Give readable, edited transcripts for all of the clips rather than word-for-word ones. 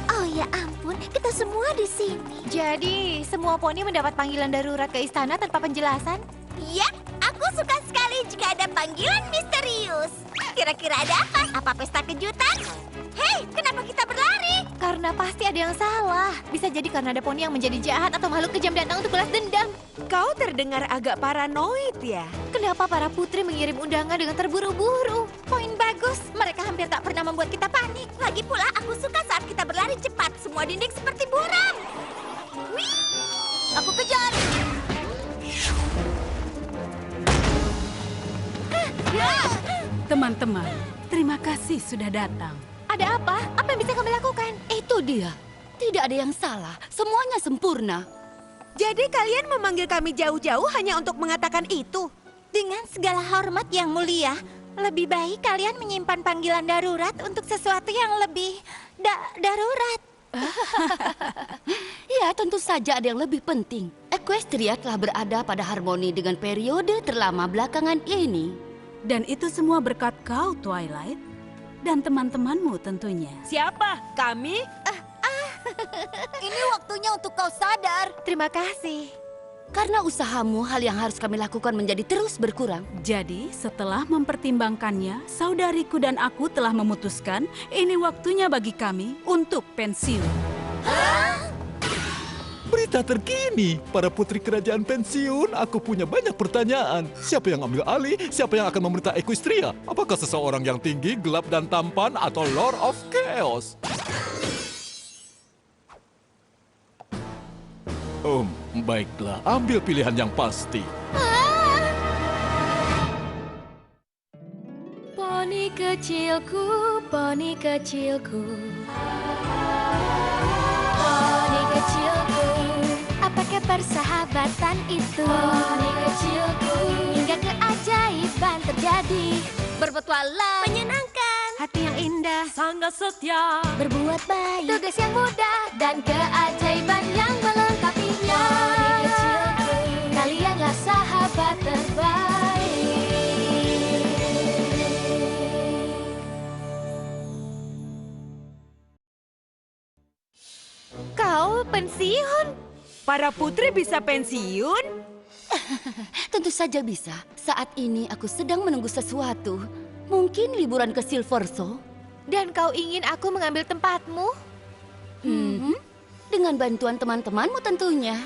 Oh ya ampun, kita semua di sini. Jadi, semua poni mendapat panggilan darurat ke istana tanpa penjelasan? Ya, aku suka sekali jika ada panggilan misterius. Kira-kira ada apa? Apa pesta kejutan? Hei, kenapa kita berlari? Karena pasti ada yang salah. Bisa jadi karena ada poni yang menjadi jahat atau makhluk kejam datang untuk balas dendam. Kau terdengar agak paranoid ya? Kenapa para putri mengirim undangan dengan terburu-buru? Poin bagus, mereka hampir tak pernah membuat kita panik. Lagi pula aku suka saat kita berlari cepat. Semua dinding seperti buram. Wih, aku kejar. Teman-teman, terima kasih sudah datang. Ada apa? Apa yang bisa kami lakukan? Itu dia. Tidak ada yang salah. Semuanya sempurna. Jadi kalian memanggil kami jauh-jauh hanya untuk mengatakan itu? Dengan segala hormat yang mulia, lebih baik kalian menyimpan panggilan darurat untuk sesuatu yang lebih darurat. Ya, tentu saja ada yang lebih penting. Equestria telah berada pada harmoni dengan periode terlama belakangan ini. Dan itu semua berkat kau, Twilight. Dan teman-temanmu tentunya. Siapa? Kami? Ini waktunya untuk kau sadar. Terima kasih. Karena usahamu, hal yang harus kami lakukan menjadi terus berkurang. Jadi, setelah mempertimbangkannya, saudariku dan aku telah memutuskan ini waktunya bagi kami untuk pensiun. Berita terkini, para putri kerajaan pensiun, aku punya banyak pertanyaan. Siapa yang ambil alih? Siapa yang akan memerintah Equestria? Apakah seseorang yang tinggi, gelap, dan tampan, atau Lord of Chaos? Baiklah, ambil pilihan yang pasti. Poni kecilku, poni kecilku. Poni kecilku, apakah persahabatan itu? Poni kecilku, hingga keajaiban terjadi. Berpetualang, menyenangkan, Hati yang indah, Sangat setia. berbuat baik. tugas yang mudah, dan keajaiban yang melengkapinya. Poni kecilku, kalianlah sahabat terbaik. Kau pensiun? Para putri bisa pensiun? Tentu saja bisa. Saat ini aku sedang menunggu sesuatu. Mungkin liburan ke Silverso. Dan kau ingin aku mengambil tempatmu? Dengan bantuan teman-temanmu tentunya.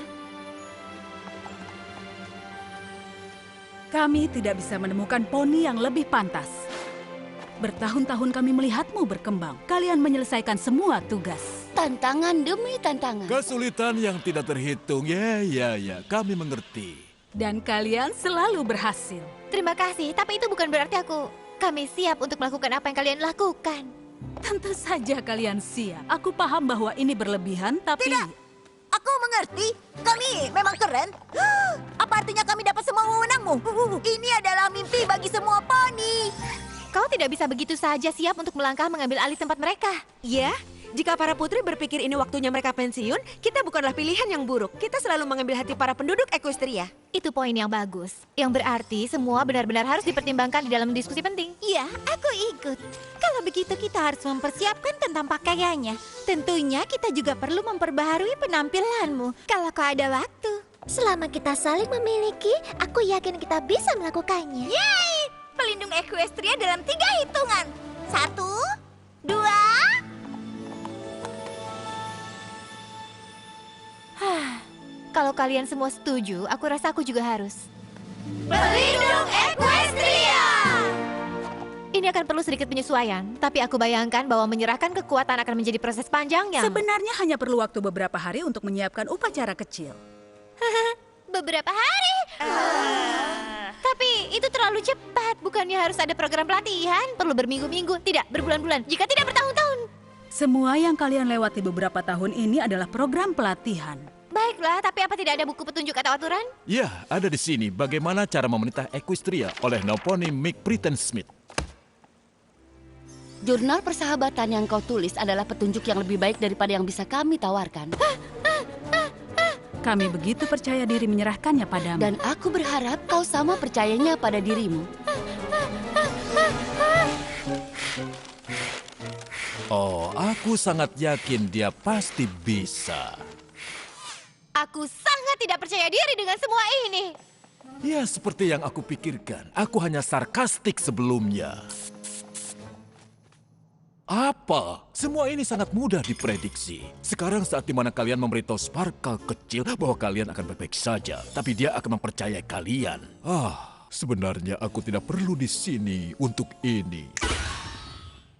Kami tidak bisa menemukan poni yang lebih pantas. Bertahun-tahun kami melihatmu berkembang. Kalian menyelesaikan semua tugas. Tantangan demi tantangan. Kesulitan yang tidak terhitung, ya, kami mengerti. Dan kalian selalu berhasil. Terima kasih, tapi itu bukan berarti kami siap untuk melakukan apa yang kalian lakukan. Tentu saja kalian siap. Aku paham bahwa ini berlebihan, tapi... Tidak. Aku mengerti. Kami memang keren. Apa artinya kami dapat semua wewenangmu? Ini adalah mimpi bagi semua poni. Kau tidak bisa begitu saja siap untuk melangkah mengambil alih tempat mereka. Ya, jika para putri berpikir ini waktunya mereka pensiun, kita bukanlah pilihan yang buruk. Kita selalu mengambil hati para penduduk Equestria. Itu poin yang bagus. Yang berarti semua benar-benar harus dipertimbangkan di dalam diskusi penting. Iya, aku ikut. Kalau begitu kita harus mempersiapkan tentang pakaiannya. Tentunya kita juga perlu memperbaharui penampilanmu. Kalau kau ada waktu. Selama kita saling memiliki, aku yakin kita bisa melakukannya. Yeay! Pelindung Equestria dalam 3 hitungan. 1, 2... Kalau kalian semua setuju, aku rasa aku juga harus. Pelindung Equestria! Ini akan perlu sedikit penyesuaian, tapi aku bayangkan bahwa menyerahkan kekuatan akan menjadi proses panjang yang... Sebenarnya hanya perlu waktu beberapa hari untuk menyiapkan upacara kecil. Beberapa hari. Tapi itu terlalu cepat, bukannya harus ada program pelatihan? Perlu berminggu-minggu, tidak berbulan-bulan, jika tidak bertahun-tahun. Semua yang kalian lewati beberapa tahun ini adalah program pelatihan. Baiklah, tapi apa tidak ada buku petunjuk atau aturan? Ya, ada di sini bagaimana cara memerintah Equestria oleh Noponi Mick Pretend Smith. Jurnal persahabatan yang kau tulis adalah petunjuk yang lebih baik daripada yang bisa kami tawarkan. Kami begitu percaya diri menyerahkannya padamu. Dan aku berharap kau sama percayanya pada dirimu. Oh, aku sangat yakin dia pasti bisa. Aku sangat tidak percaya diri dengan semua ini. Ya, seperti yang aku pikirkan. Aku hanya sarkastik sebelumnya. Apa? Semua ini sangat mudah diprediksi. Sekarang saat dimana kalian memberitahu Sparkle kecil bahwa kalian akan baik-baik saja. Tapi dia akan mempercayai kalian. Sebenarnya aku tidak perlu di sini untuk ini.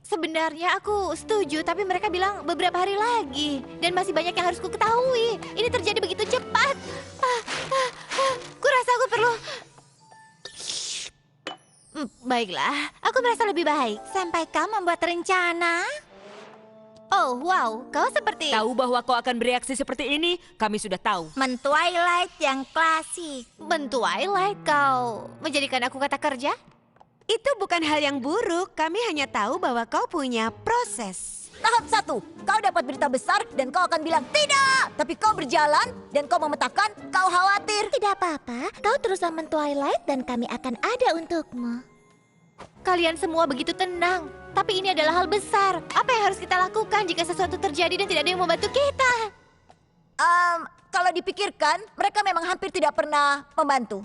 Sebenarnya aku setuju, tapi mereka bilang beberapa hari lagi. Dan masih banyak yang harus ku ketahui. Ini terjadi begitu cepat. Kurasa aku perlu... Baiklah, aku merasa lebih baik. Sampai kau membuat rencana. Oh, wow, kau seperti... Tahu bahwa kau akan bereaksi seperti ini? Kami sudah tahu. Men-Twilight yang klasik. Men-Twilight kau menjadikan aku kata kerja? Itu bukan hal yang buruk. Kami hanya tahu bahwa kau punya proses. Tahap 1, kau dapat berita besar dan kau akan bilang tidak. Tapi kau berjalan dan kau memetakan, kau khawatir. Tidak apa-apa, kau teruslah Men-Twilight dan kami akan ada untukmu. Kalian semua begitu tenang. Tapi ini adalah hal besar. Apa yang harus kita lakukan jika sesuatu terjadi dan tidak ada yang membantu kita? Kalau dipikirkan, mereka memang hampir tidak pernah membantu.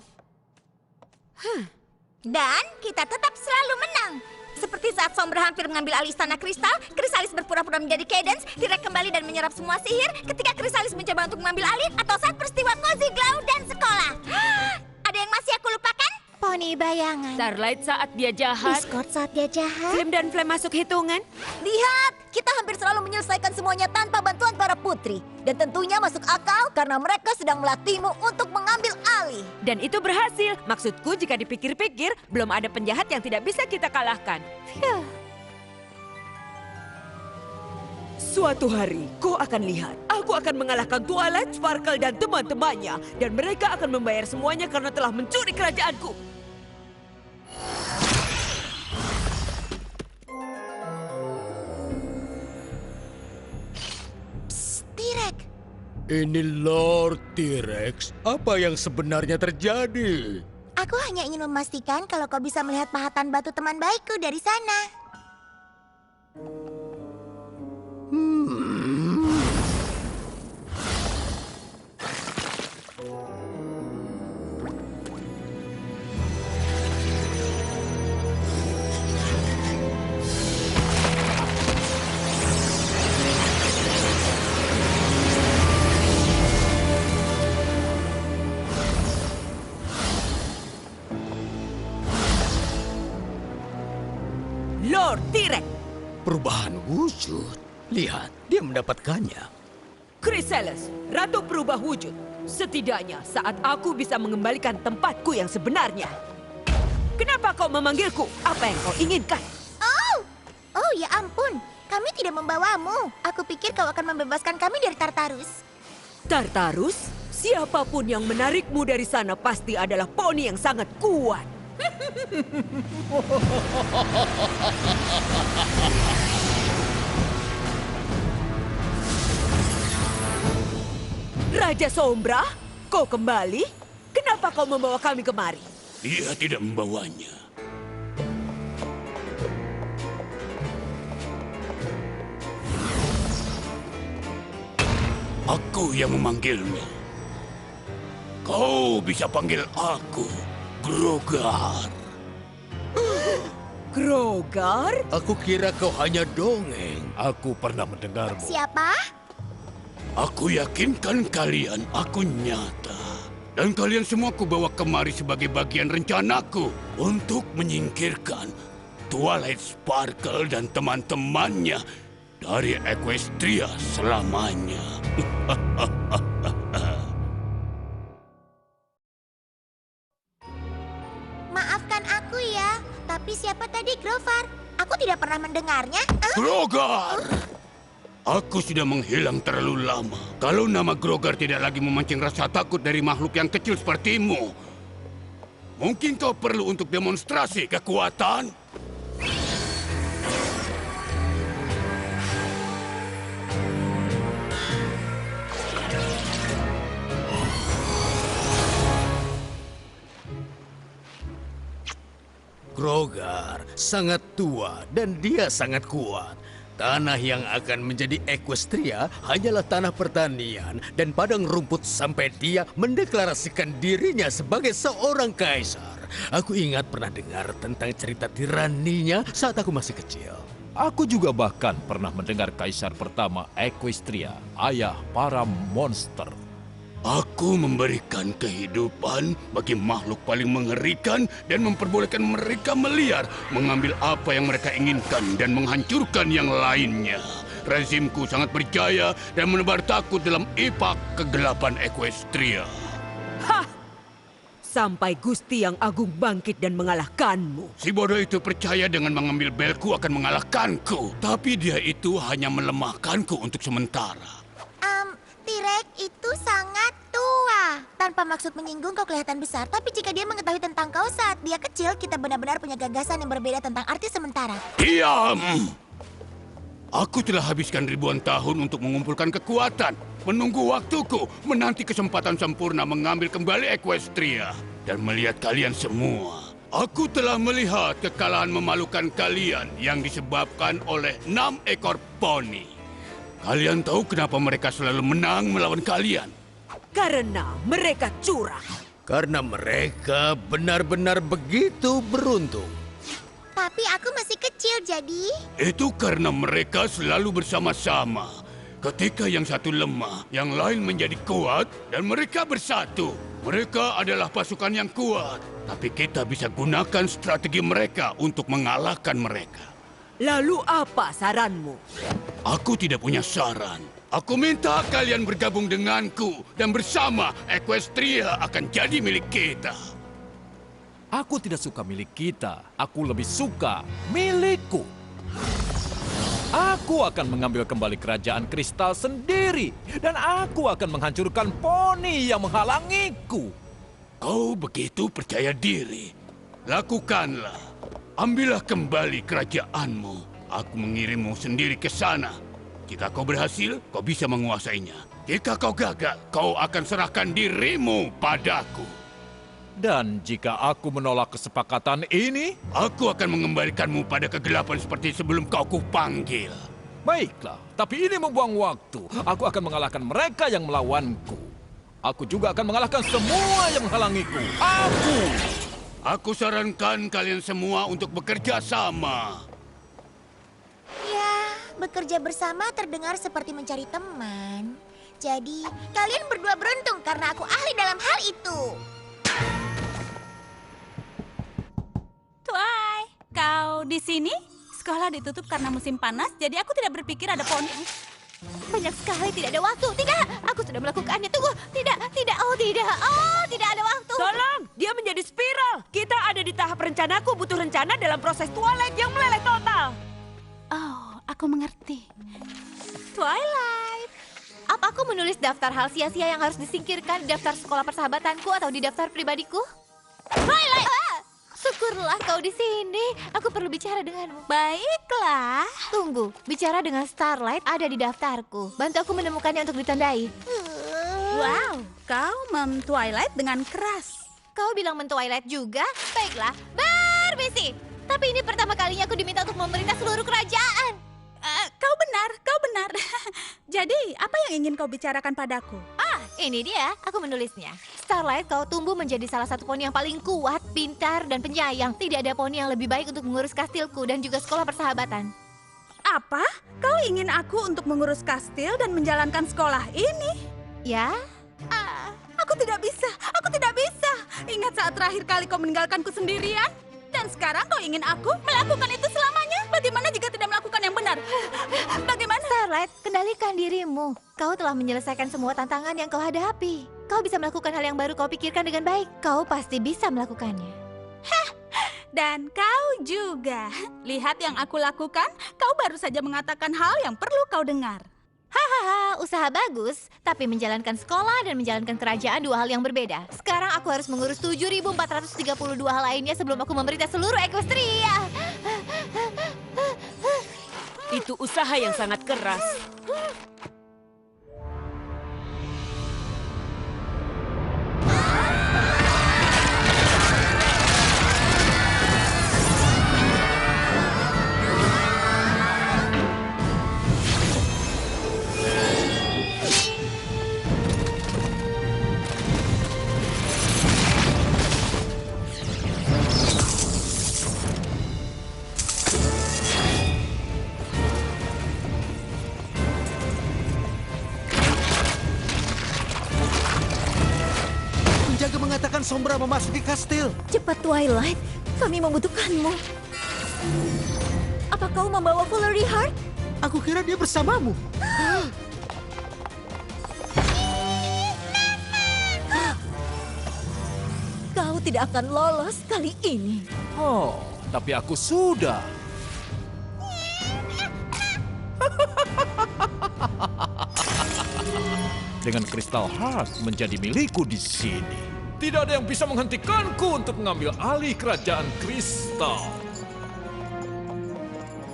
Dan kita tetap selalu menang. Seperti saat Sombra hampir mengambil alih istana kristal, Krisalis berpura-pura menjadi Cadance, T-Rex kembali dan menyerap semua sihir ketika Krisalis mencoba untuk mengambil alih, atau saat peristiwa Cozy Glow dan sekolah. Ada yang masih aku lupakan? Poni bayangan. Starlight saat dia jahat. Discord saat dia jahat. Flame dan Flame masuk hitungan. Lihat, kita hampir selalu menyelesaikan semuanya tanpa bantuan para putri. Dan tentunya masuk akal karena mereka sedang melatihmu untuk mengambil alih. Dan itu berhasil. Maksudku jika dipikir-pikir, belum ada penjahat yang tidak bisa kita kalahkan. Suatu hari, kau akan lihat. Aku akan mengalahkan Twilight, Sparkle, dan teman-temannya. Dan mereka akan membayar semuanya karena telah mencuri kerajaanku. T-Rex. Ini Lord T-Rex. Apa yang sebenarnya terjadi? Aku hanya ingin memastikan kalau kau bisa melihat pahatan batu teman baikku dari sana. Lord T-Rex, Perubahan wujud. Lihat, dia mendapatkannya. Chrysalis, Ratu Perubah Wujud. Setidaknya saat aku bisa mengembalikan tempatku yang sebenarnya. Kenapa kau memanggilku? Apa yang kau inginkan? Oh ya ampun, kami tidak membawamu. Aku pikir kau akan membebaskan kami dari Tartarus. Tartarus? Siapapun yang menarikmu dari sana pasti adalah poni yang sangat kuat. Raja Sombra, kau kembali? Kenapa kau membawa kami kemari? Dia tidak membawanya. Aku yang memanggilnya. Kau bisa panggil aku Grogar. Grogar? Aku kira kau hanya dongeng. Aku pernah mendengarmu. Siapa? Aku yakinkan kalian aku nyata. Dan kalian semua kubawa kemari sebagai bagian rencanaku untuk menyingkirkan Twilight Sparkle dan teman-temannya dari Equestria selamanya. Maafkan aku ya, tapi siapa tadi Grovar? Aku tidak pernah mendengarnya. Grogar! Aku sudah menghilang terlalu lama. Kalau nama Grogar tidak lagi memancing rasa takut dari makhluk yang kecil sepertimu, mungkin kau perlu untuk demonstrasi kekuatan. Grogar sangat tua dan dia sangat kuat. Tanah yang akan menjadi Equestria hanyalah tanah pertanian dan padang rumput sampai dia mendeklarasikan dirinya sebagai seorang kaisar. Aku ingat pernah dengar tentang cerita tiraninya saat aku masih kecil. Aku juga bahkan pernah mendengar kaisar pertama Equestria, ayah para monster. Aku memberikan kehidupan bagi makhluk paling mengerikan dan memperbolehkan mereka meliar, mengambil apa yang mereka inginkan dan menghancurkan yang lainnya. Rezimku sangat berjaya dan menebar takut dalam ipak kegelapan Equestria. Hah! Sampai Gusti yang Agung bangkit dan mengalahkanmu. Si bodoh itu percaya dengan mengambil belku akan mengalahkanku. Tapi dia itu hanya melemahkanku untuk sementara. T-Rex itu sangat tua. Tanpa maksud menyinggung, kau kelihatan besar. Tapi jika dia mengetahui tentang kau saat dia kecil, kita benar-benar punya gagasan yang berbeda tentang arti sementara. Diam! Aku telah habiskan ribuan tahun untuk mengumpulkan kekuatan, menunggu waktuku, menanti kesempatan sempurna mengambil kembali Equestria. Dan melihat kalian semua. Aku telah melihat kekalahan memalukan kalian yang disebabkan oleh 6 ekor poni. Kalian tahu kenapa mereka selalu menang melawan kalian? Karena mereka curang. Karena mereka benar-benar begitu beruntung. Tapi aku masih kecil, jadi... Itu karena mereka selalu bersama-sama. Ketika yang satu lemah, yang lain menjadi kuat, dan mereka bersatu. Mereka adalah pasukan yang kuat. Tapi kita bisa gunakan strategi mereka untuk mengalahkan mereka. Lalu apa saranmu? Aku tidak punya saran. Aku minta kalian bergabung denganku. Dan bersama, Equestria akan jadi milik kita. Aku tidak suka milik kita. Aku lebih suka milikku. Aku akan mengambil kembali kerajaan kristal sendiri. Dan aku akan menghancurkan poni yang menghalangiku. Kau begitu percaya diri. Lakukanlah. Ambillah kembali kerajaanmu. Aku mengirimmu sendiri ke sana. Jika kau berhasil, kau bisa menguasainya. Jika kau gagal, kau akan serahkan dirimu padaku. Dan jika aku menolak kesepakatan ini, aku akan mengembalikanmu pada kegelapan seperti sebelum kau kupanggil. Baiklah, tapi ini membuang waktu. Aku akan mengalahkan mereka yang melawanku. Aku juga akan mengalahkan semua yang menghalangiku. Aku sarankan kalian semua untuk bekerja sama. Ya, bekerja bersama terdengar seperti mencari teman. Jadi, kalian berdua beruntung karena aku ahli dalam hal itu. Tuai, kau di sini? Sekolah ditutup karena musim panas, jadi aku tidak berpikir ada poni. Banyak sekali, tidak ada waktu. Tidak, aku sudah melakukannya. Tunggu, tidak, oh tidak ada waktu. Tolong, dia menjadi spiral. Kita ada di tahap rencanaku butuh rencana dalam proses Twilight yang meleleh total. Oh, aku mengerti. Twilight. Apa aku menulis daftar hal sia-sia yang harus disingkirkan di daftar sekolah persahabatanku atau di daftar pribadiku? Twilight! Syukurlah kau di sini. Aku perlu bicara denganmu. Baiklah. Tunggu, bicara dengan Starlight ada di daftarku. Bantu aku menemukannya untuk ditandai. Wow, kau Twilight dengan keras. Kau bilang men-Twilight juga? Baiklah, permisi. Tapi ini pertama kalinya aku diminta untuk memerintah seluruh kerajaan. Kau benar. Jadi, apa yang ingin kau bicarakan padaku? Ini dia, aku menulisnya. Starlight, kau tumbuh menjadi salah satu poni yang paling kuat, pintar, dan penyayang. Tidak ada poni yang lebih baik untuk mengurus kastilku dan juga sekolah persahabatan. Apa? Kau ingin aku untuk mengurus kastil dan menjalankan sekolah ini? Ya? Aku tidak bisa. Ingat saat terakhir kali kau meninggalkanku sendirian? Dan sekarang kau ingin aku melakukan itu selamanya? Bagaimana jika tidak melakukan yang benar? Bagaimana? Starlight, kendalikan dirimu. Kau telah menyelesaikan semua tantangan yang kau hadapi. Kau bisa melakukan hal yang baru kau pikirkan dengan baik. Kau pasti bisa melakukannya. Dan kau juga. Lihat yang aku lakukan, kau baru saja mengatakan hal yang perlu kau dengar. Hahaha, usaha bagus. Tapi menjalankan sekolah dan menjalankan kerajaan dua hal yang berbeda. Sekarang aku harus mengurus 7.432 hal lainnya sebelum aku memerintah seluruh Equestria. Itu usaha yang sangat keras. Sombra memasuki kastil. Cepat Twilight, kami membutuhkanmu. Apa kau membawa Valerie Heart? Aku kira dia bersamamu. Kau tidak akan lolos kali ini. Oh, tapi aku sudah. Dengan Crystal Heart menjadi milikku di sini, tidak ada yang bisa menghentikanku untuk mengambil alih kerajaan kristal.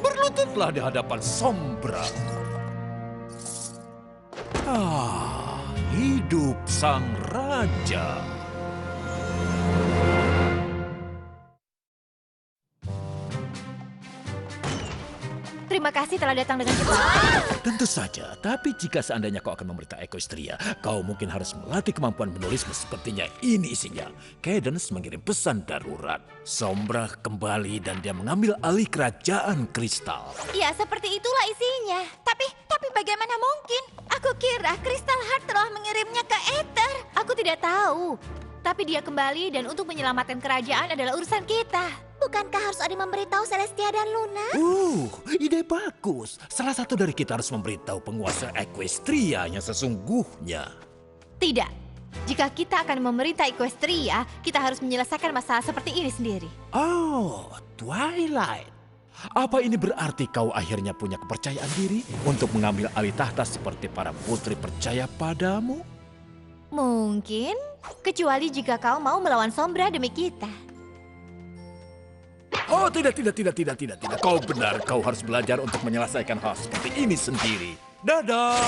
Berlututlah di hadapan Sombra. Hidup sang raja. Terima kasih telah datang dengan cepat. Tentu saja, tapi jika seandainya kau akan memerintah Equestria, kau mungkin harus melatih kemampuan menulismu sepertinya ini isinya. Cadence mengirim pesan darurat. Sombra kembali dan dia mengambil alih kerajaan kristal. Ya, seperti itulah isinya. Tapi bagaimana mungkin? Aku kira Crystal Heart telah mengirimnya ke Ether. Aku tidak tahu. Tapi dia kembali dan untuk menyelamatkan kerajaan adalah urusan kita. Bukankah harus ada yang memberitahu Celestia dan Luna? Ide bagus. Salah satu dari kita harus memberitahu penguasa Equestria yang sesungguhnya. Tidak. Jika kita akan memerintah Equestria, kita harus menyelesaikan masalah seperti ini sendiri. Oh, Twilight. Apa ini berarti kau akhirnya punya kepercayaan diri untuk mengambil alih tahta seperti para putri percaya padamu? Mungkin, kecuali jika kau mau melawan Sombra demi kita. Oh, tidak. Kau benar, kau harus belajar untuk menyelesaikan hal seperti ini sendiri. Dadah!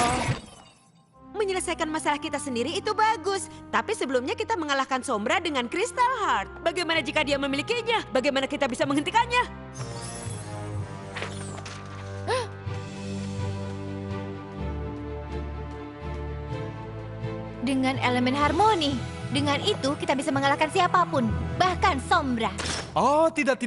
Menyelesaikan masalah kita sendiri itu bagus. Tapi sebelumnya kita mengalahkan Sombra dengan Crystal Heart. Bagaimana jika dia memilikinya? Bagaimana kita bisa menghentikannya? Dengan elemen harmoni. Dengan itu kita bisa mengalahkan siapapun, bahkan Sombra. Oh, tidak.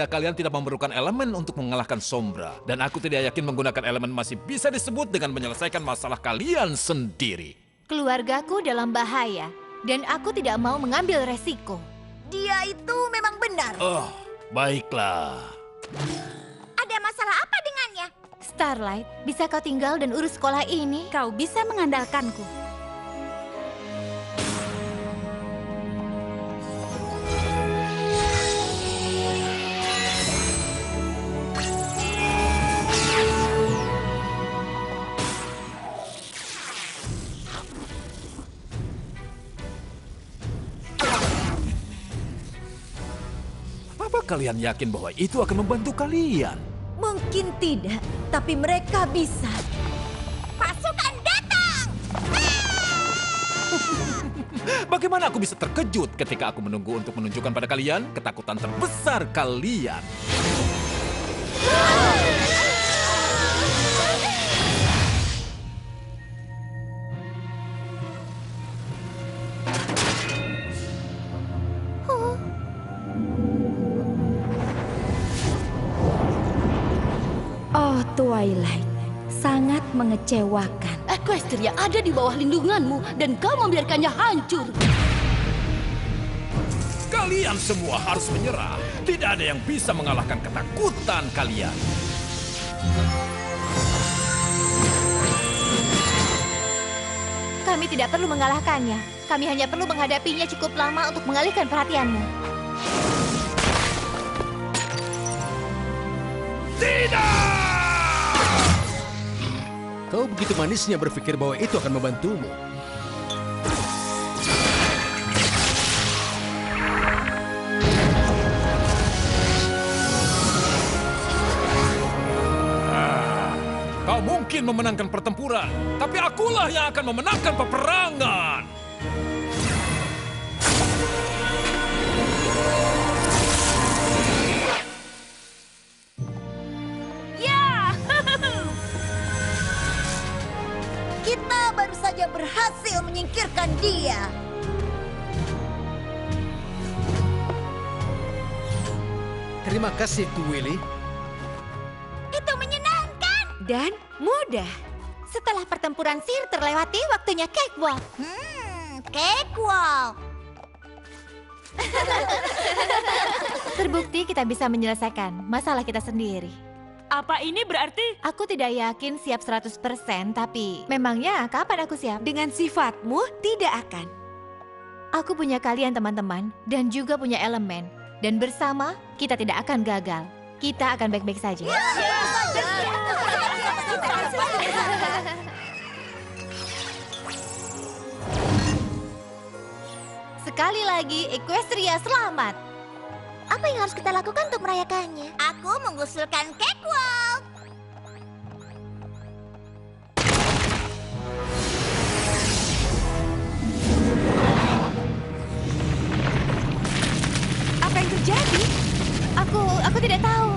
Kalian tidak memerlukan elemen untuk mengalahkan Sombra. Dan aku tidak yakin menggunakan elemen masih bisa disebut dengan menyelesaikan masalah kalian sendiri. Keluargaku dalam bahaya, dan aku tidak mau mengambil resiko. Dia itu memang benar. Oh, baiklah. Ada masalah apa dengannya? Starlight, bisa kau tinggal dan urus sekolah ini? Kau bisa mengandalkanku. Apa kalian yakin bahwa itu akan membantu kalian? Mungkin tidak, tapi mereka bisa. Pasukan datang! Bagaimana aku bisa terkejut ketika aku menunggu untuk menunjukkan pada kalian ketakutan terbesar kalian? Oh, Twilight, sangat mengecewakan. Equestria ada di bawah lindunganmu dan kau membiarkannya hancur. Kalian semua harus menyerah. Tidak ada yang bisa mengalahkan ketakutan kalian. Kami tidak perlu mengalahkannya. Kami hanya perlu menghadapinya cukup lama untuk mengalihkan perhatianmu. Kau begitu manisnya berpikir bahwa itu akan membantumu. Kau mungkin memenangkan pertempuran, tapi akulah yang akan memenangkan peperangan. Kita baru saja berhasil menyingkirkan dia. Terima kasih, Willy. Itu menyenangkan. Dan mudah. Setelah pertempuran sihir terlewati, waktunya cakewalk. Cakewalk. Terbukti kita bisa menyelesaikan masalah kita sendiri. Apa ini berarti? Aku tidak yakin siap 100%, tapi memangnya kapan aku siap? Dengan sifatmu, tidak akan. Aku punya kalian teman-teman, dan juga punya elemen. Dan bersama, kita tidak akan gagal. Kita akan baik-baik saja. Sekali lagi, Equestria selamat. Apa yang harus kita lakukan untuk merayakannya? Aku mengusulkan cakewalk. Apa yang terjadi? Aku tidak tahu.